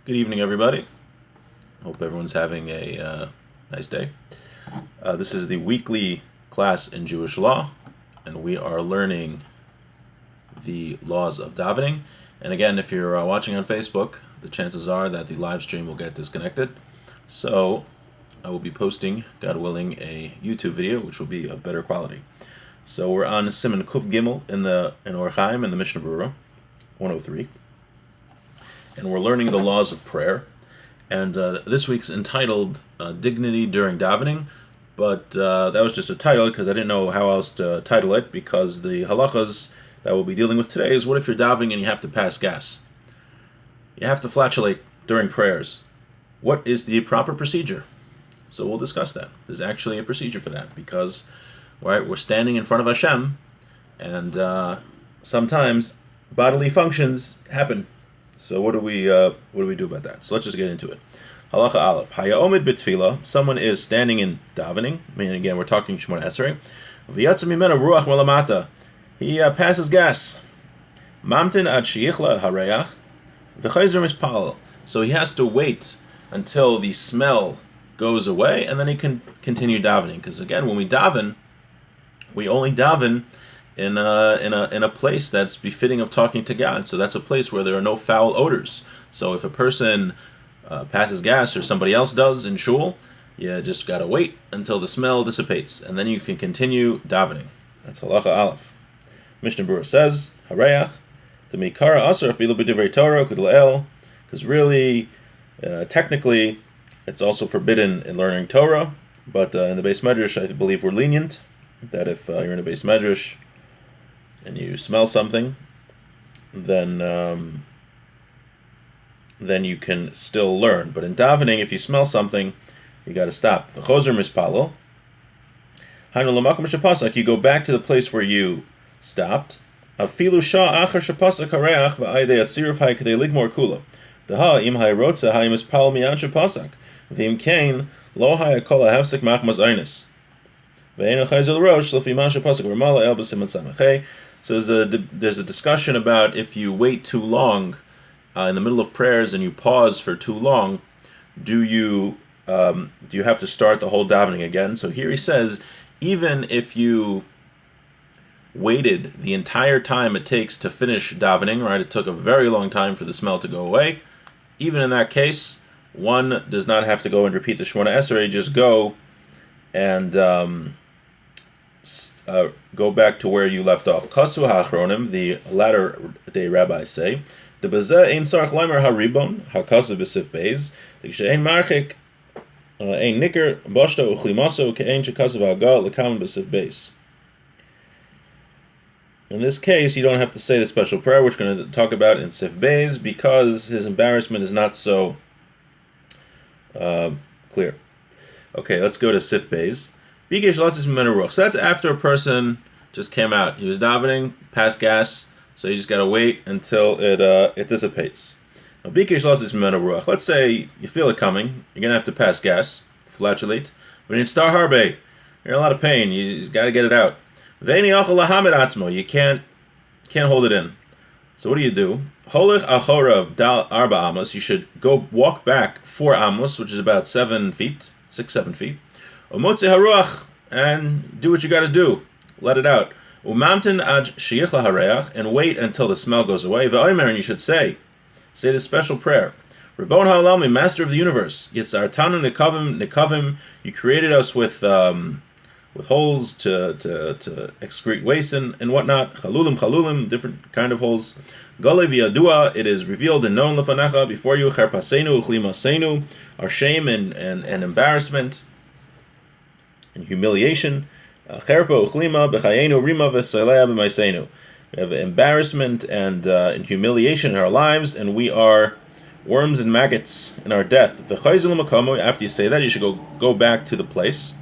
Good evening, everybody. Hope everyone's having a nice day. This is the weekly class in Jewish law, and we are learning the laws of davening. And again, if you're watching on Facebook, the chances are that the live stream will get disconnected. So I will be posting, God willing, a YouTube video which will be of better quality. So we're on Siman Kuf Gimel in Or Chaim in the Mishnah Berurah 103, and we're learning the laws of prayer. And this week's entitled Dignity During Davening, but that was just a title because I didn't know how else to title it, because the halachas that we'll be dealing with today is what if you're davening and you have to pass gas? You have to flatulate during prayers. What is the proper procedure? So we'll discuss that. There's actually a procedure for that because, right, we're standing in front of Hashem, and sometimes bodily functions happen. So what do we do about that? So let's just get into it. Halacha Aleph. Haya omid b'tefila. Someone is standing in davening. I mean, again, we're talking Shemona Esrei. V'yatzim mimena ruach melamata. He passes gas. Mamtin ad sheyichla harayach. V'chayzer mispal. So he has to wait until the smell goes away, and then he can continue davening. Because again, when we daven, we only daven in a place that's befitting of talking to God. So that's a place where there are no foul odors. So if a person passes gas, or somebody else does in shul, you just gotta wait until the smell dissipates, and then you can continue davening. That's halacha aleph. Mishnah Berurah says, Harayach, the mikara asar afilu b'divrei Torah kudlael, because really, technically, it's also forbidden in learning Torah, but in the Beis Medrash, I believe we're lenient, that if you're in a Beis Medrash and you smell something, then you can still learn. But in davening, if you smell something, you got to stop. V'chozer mispalo. Hainu l'makom shepasak. You go back to the place where you stopped. Afilu shah achar shepasak hareach v'aydei atziruf hay kadei ligmor kula. Daha im hay rotza hay mispal miyan shepasak. V'im kain lo hay kol hafsek machmas einis. V'einu chayzel rosh l'fi man shepasak v'mala el b'siman samachay. So there's a discussion about if you wait too long in the middle of prayers and you pause for too long, do you have to start the whole davening again? So here he says, even if you waited the entire time it takes to finish davening, right? It took a very long time for the smell to go away. Even in that case, one does not have to go and repeat the Shemona Esrei. Just go and go back to where you left off. Kasu ha'achronim, the latter day rabbis say, the bezeh ein sarach leimer haribon hakasu b'sif beis, the she'ein marchik ein nicker bashta uchlimaso ke'ein shekasu v'haga lekam b'sif beis. In this case, you don't have to say the special prayer, which we're going to talk about in Sif Beis, because his embarrassment is not so clear. Okay, let's go to Sif Beis. So that's after a person just came out. He was davening, passed gas, so you just gotta wait until it dissipates. Now, let's say you feel it coming, you're gonna have to pass gas, flatulate. When it's star harbe, you're in a lot of pain, you gotta get it out. You can't hold it in. So what do? Holich achorav dal arba amos. You should go walk back 4 amos, which is about 6-7 feet. Umotze haruach, and do what you got to do. Let it out. Umamtin ad sheyichla hareach, and wait until the smell goes away. Ve'omer, and you should say the special prayer. Rabbon ha'olami, master of the universe. Yitzartanu nekavim. You created us with holes to excrete waste and whatnot. Chalulim, different kind of holes. Gale v'yadua, it is revealed and known lefanecha before you. Cherpasenu uchlimasenu, our shame and embarrassment and humiliation. Cherpa uchlima b'chayenu rima v'saleya b'maisenu. We have embarrassment and humiliation in our lives, and we are worms and maggots in our death. V'chayzul makomo. After you say that, you should go back to the place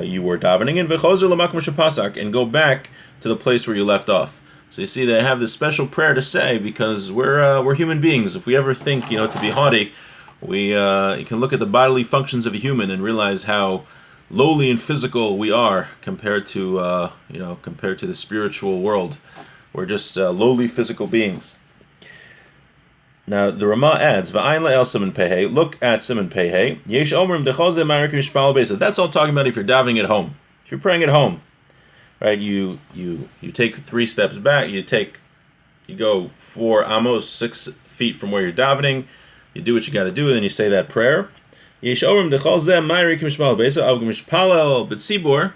you were davening in. V'chayzul makom shepasak, and go back to the place where you left off. So you see, they have this special prayer to say because we're human beings. If we ever think to be haughty, you can look at the bodily functions of a human and realize how lowly and physical we are compared to the spiritual world. We're just lowly physical beings. Now the Rama adds, "Va'ayin la'el siman pehei." Look at siman pehei. Yesh omrim dechol zeh ma'arik mishpal besa. That's all talking about if you're davening at home. If you're praying at home, right? You take 3 steps back. You go 4 almost 6 feet from where you're davening. You do what you got to do, and then you say that prayer. Yesh omrim dechol zeh ma'arik mishpal besa av mishpalel b'tzibur.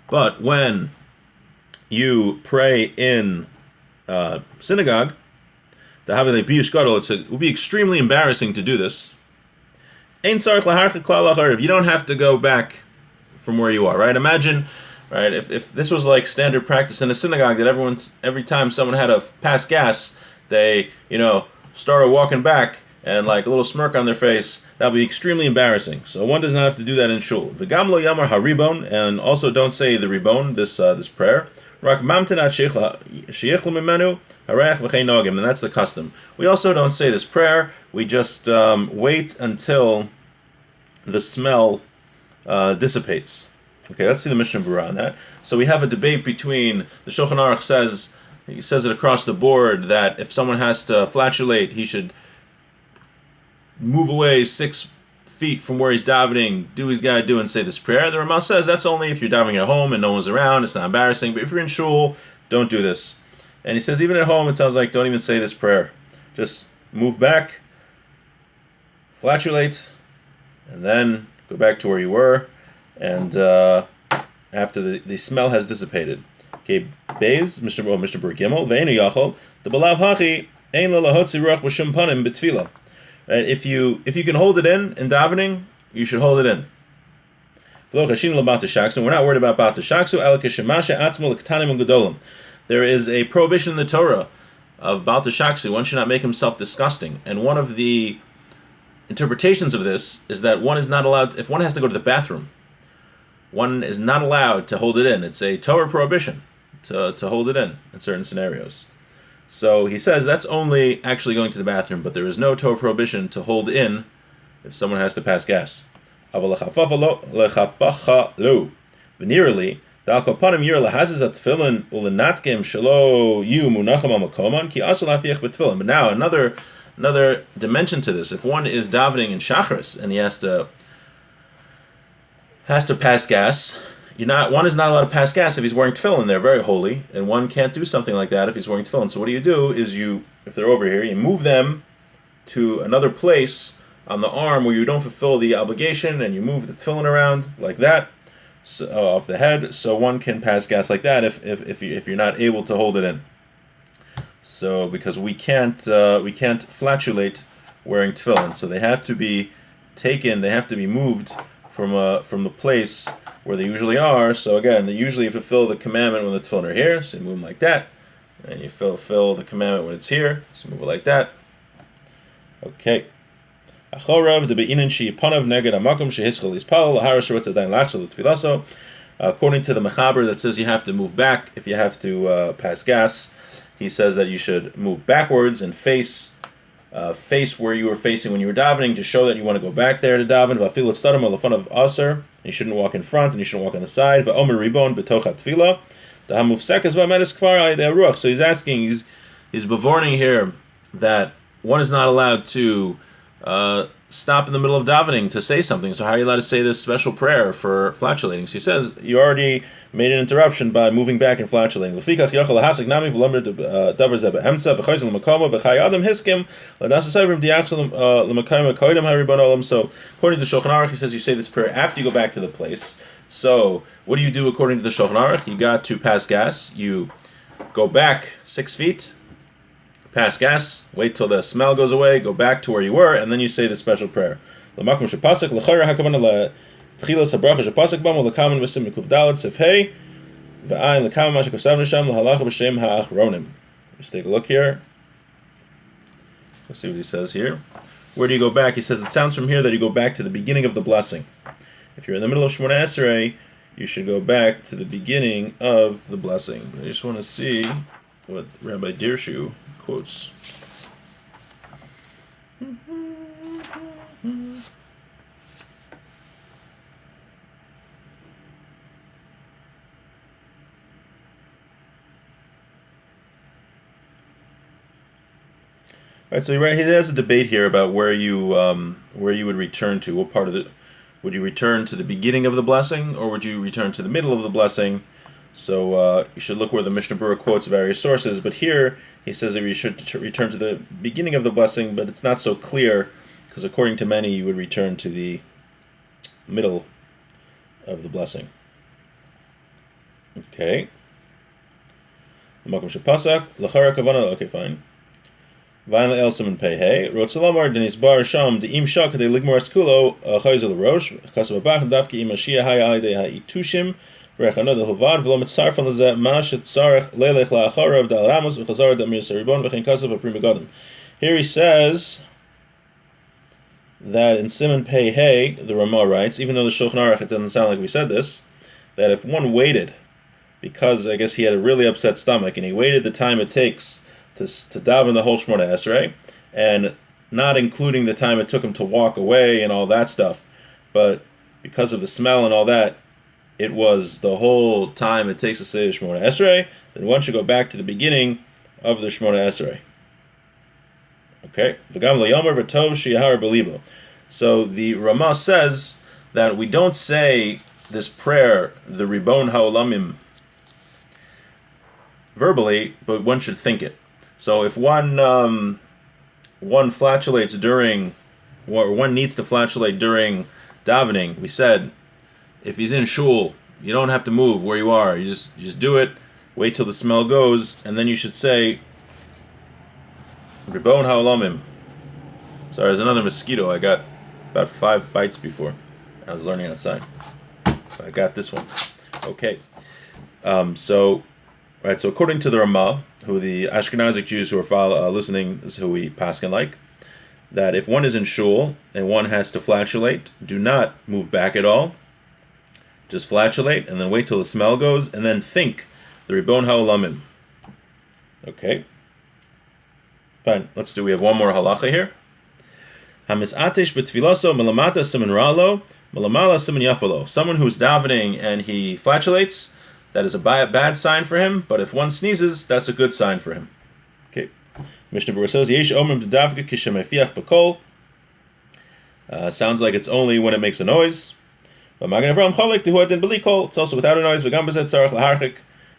But when you pray in synagogue, it would be extremely embarrassing to do this. You don't have to go back from where you are, right? Imagine, right, if this was like standard practice in a synagogue that every time someone had to pass gas, they, started walking back and like a little smirk on their face, that would be extremely embarrassing. So one does not have to do that in shul. V'gam lo yamar haribon, and also don't say the ribon, this prayer. Rak mamtenat sheichlu mimenu harech v'chein nogim, and that's the custom. We also don't say this prayer. We just wait until the smell dissipates. Okay, let's see the Mishnah Berurah on that. So we have a debate between the Shulchan Aruch says it across the board that if someone has to flatulate, he should move away 6 feet from where he's davening, do what he's got to do, and say this prayer. The Ramah says that's only if you're davening at home and no one's around, it's not embarrassing, but if you're in shul, don't do this. And he says even at home, it sounds like don't even say this prayer. Just move back, flatulate, and then go back to where you were, and after the smell has dissipated. Okay, Beis, Mishnah Berurah Gimel, Ve'enu Yachol, the Balav Hachi, Ein Lo Lahotzi Ruach B'Shum Panim B'Tfilah. Right? If you can hold it in davening, you should hold it in. We're not worried about Bata Shaksu. There is a prohibition in the Torah of Bata Shaksu. One should not make himself disgusting. And one of the interpretations of this is that one is not allowed, if one has to go to the bathroom, one is not allowed to hold it in. It's a Torah prohibition to hold it in certain scenarios. So he says that's only actually going to the bathroom, but there is no Torah prohibition to hold in if someone has to pass gas. Venerally, but now another dimension to this. If one is davening in Shachris and he has to pass gas, one is not allowed to pass gas if he's wearing tefillin. They're very holy, and one can't do something like that if he's wearing tefillin. So what do is if they're over here, you move them to another place on the arm where you don't fulfill the obligation, and you move the tefillin around like that, off the head, so one can pass gas like that if you're not able to hold it in. So because we can't flatulate wearing tefillin, so they have to be taken. They have to be moved from the place where they usually are. So again, they usually fulfill the commandment when the tefillin are here, so you move them like that, and you fulfill the commandment when it's here, so move it like that. Okay. According to the Mechaber that says you have to move back if you have to pass gas, he says that you should move backwards and face where you were facing when you were davening to show that you want to go back there to daven. You shouldn't walk in front and you shouldn't walk on the side. So he's asking, he's bevorning here that one is not allowed to stop in the middle of davening to say something. So how are you allowed to say this special prayer for flatulating? So he says you already made an interruption by moving back and flatulating. So according to the Shulchan Aruch, he says you say this prayer after you go back to the place. So what do you do according to the Shulchan Aruch? You got to pass gas. You go back 6 feet, pass gas, wait till the smell goes away, go back to where you were, and then you say the special prayer. Let's take a look here. Let's see what he says here. Where do you go back? He says it sounds from here that you go back to the beginning of the blessing. If you're in the middle of Shemona Esrei, you should go back to the beginning of the blessing. I just want to see what Rabbi Dirshu quotes. Right, so he has a debate here about where you would return to. What part of it would you return to? The beginning of the blessing, or would you return to the middle of the blessing? So you should look where the Mishnah Berurah quotes various sources. But here he says that you should return to the beginning of the blessing, but it's not so clear because according to many you would return to the middle of the blessing. Okay. Okay, fine. Vayin el siman pei hey. Rotzelamar denis bar sham de im shak de ligmar skulo chayzel rosh kasav bach davki im shia hay ide hay tushim v'rechanod el havad v'lo mitzarfan lezeh ma shetzarech lelech la'acharav dal ramos v'chazar damir saribon v'chein kasav v'primigadim. Here he says that in siman pei hey, the Ramah writes, even though the Shulchan Aruch, it doesn't sound like we said this, that if one waited, because I guess he had a really upset stomach, and he waited the time it takes to daven the whole Shemona Esrei, and not including the time it took him to walk away and all that stuff, but because of the smell and all that, it was the whole time it takes to say the Shemona Esrei, then one should go back to the beginning of the Shemona Esrei. Okay? V'gam lo yomer v'tov sheyahar b'libo. So the Ramah says that we don't say this prayer, the Ribon Ha'olamim, verbally, but one should think it. So if one flatulates during, or one needs to flatulate during davening, we said, if he's in shul, you don't have to move where you are. You just do it, wait till the smell goes, and then you should say, Ribon Ha'olamim. Sorry, there's another mosquito. I got about 5 bites before. I was learning outside. So I got this one. Okay. So according to the Ramah, who the Ashkenazic Jews who are listening is who we paskin like, that if one is in shul and one has to flatulate, do not move back at all. Just flatulate and then wait till the smell goes and then think the Ribon Ha'olamim. Okay. Fine. We have one more halacha here. Hamis'atesh b'tfilaso melamata siman ra'lo, melamala siman yafalo. Someone who's davening and he flatulates, that is a bad sign for him, but if one sneezes, that's a good sign for him. Okay. Mishnah Berurah says, Yesh omrim d'davka kishemefiach b'kol. Sounds like it's only when it makes a noise. But Magen Avraham cholek dehuadin b'li kol. It's also without a noise. V'gam b'zeh tzarech laharchik.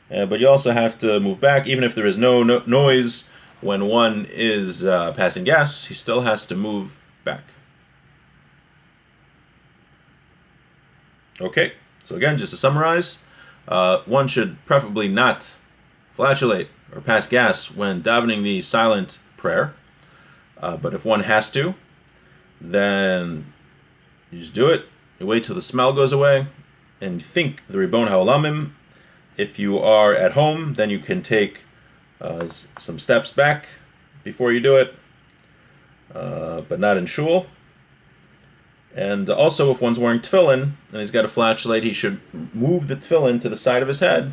But you also have to move back, even if there is no noise when one is passing gas. He still has to move back. Okay. So again, just to summarize. One should preferably not flatulate or pass gas when davening the silent prayer. But if one has to, then you just do it. You wait till the smell goes away and think the Ribon Ha'olamim. If you are at home, then you can take some steps back before you do it, but not in shul. And also, if one's wearing tefillin and he's got a flatulate, he should move the tefillin to the side of his head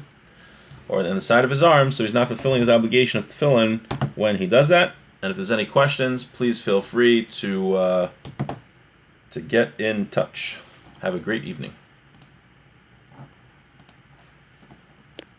or on the side of his arm, so he's not fulfilling his obligation of tefillin when he does that. And if there's any questions, please feel free to get in touch. Have a great evening.